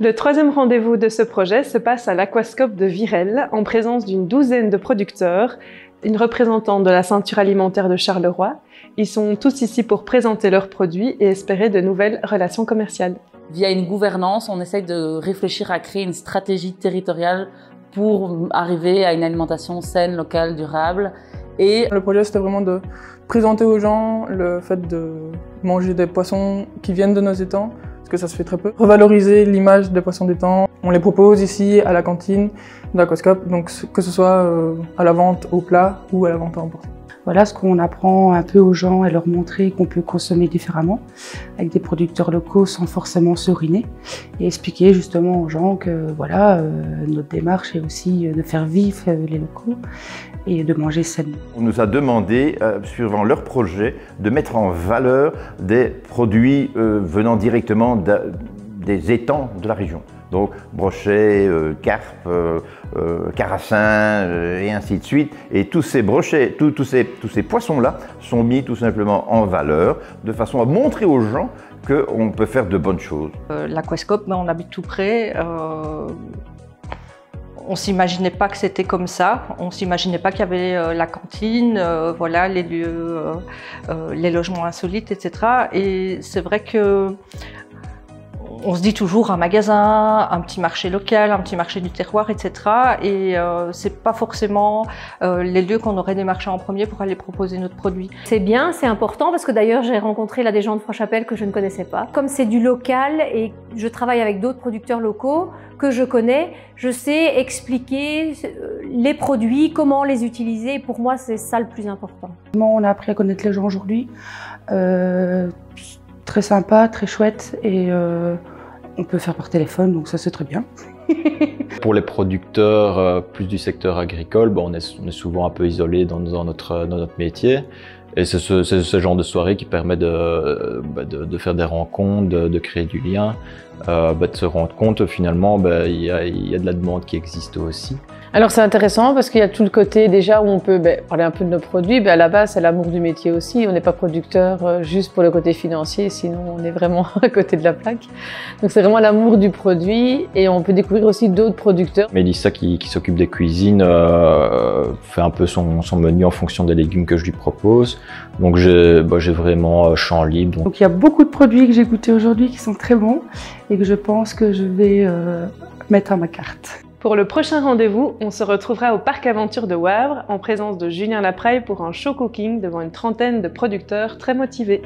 Le troisième rendez-vous de ce projet se passe à l'Aquascope de Virel, en présence d'une douzaine de producteurs, une représentante de la ceinture alimentaire de Charleroi. Ils sont tous ici pour présenter leurs produits et espérer de nouvelles relations commerciales. Via une gouvernance, on essaye de réfléchir à créer une stratégie territoriale pour arriver à une alimentation saine, locale, durable. Et le projet, c'était vraiment de présenter aux gens le fait de manger des poissons qui viennent de nos étangs, parce que ça se fait très peu. Revaloriser l'image des poissons d'étang. On les propose ici à la cantine de l'Aquascope, donc que ce soit à la vente au plat ou à la vente à emporter. Voilà ce qu'on apprend un peu aux gens et leur montrer qu'on peut consommer différemment avec des producteurs locaux sans forcément se ruiner et expliquer justement aux gens que voilà, notre démarche est aussi de faire vivre les locaux et de manger sainement. On nous a demandé, suivant leur projet, de mettre en valeur des produits venant directement des étangs de la région. Donc brochets, carpes, carassins et ainsi de suite. Et tous ces brochets, tous ces poissons-là sont mis tout simplement en valeur de façon à montrer aux gens qu'on peut faire de bonnes choses. L'Aquascope, on habite tout près. On s'imaginait pas que c'était comme ça. On s'imaginait pas qu'il y avait la cantine, voilà, les lieux, les logements insolites, etc. Et c'est vrai que on se dit toujours un magasin, un petit marché local, un petit marché du terroir, etc. Et c'est pas forcément les lieux qu'on aurait démarché en premier pour aller proposer notre produit. C'est bien, c'est important parce que d'ailleurs j'ai rencontré là des gens de Franche-Chapelle que je ne connaissais pas. Comme c'est du local et je travaille avec d'autres producteurs locaux que je connais, je sais expliquer les produits, comment les utiliser. Pour moi, c'est ça le plus important. On a appris à connaître les gens aujourd'hui. Très sympa, très chouette et on peut faire par téléphone, donc ça c'est très bien. Pour les producteurs plus du secteur agricole, on est souvent un peu isolé dans notre métier. Et c'est ce genre de soirée qui permet de faire des rencontres, de créer du lien, de se rendre compte finalement il y a de la demande qui existe aussi. Alors c'est intéressant parce qu'il y a tout le côté déjà où on peut parler un peu de nos produits. À la base, c'est l'amour du métier aussi. On n'est pas producteur juste pour le côté financier, sinon on est vraiment à côté de la plaque. Donc c'est vraiment l'amour du produit et on peut découvrir aussi d'autres producteurs. Mélissa qui s'occupe des cuisines fait un peu son menu en fonction des légumes que je lui propose. Donc j'ai vraiment champ libre. Donc il y a beaucoup de produits que j'ai goûtés aujourd'hui qui sont très bons et que je pense que je vais mettre à ma carte. Pour le prochain rendez-vous, on se retrouvera au Parc Aventure de Wavre en présence de Julien Lapraille pour un show cooking devant une trentaine de producteurs très motivés.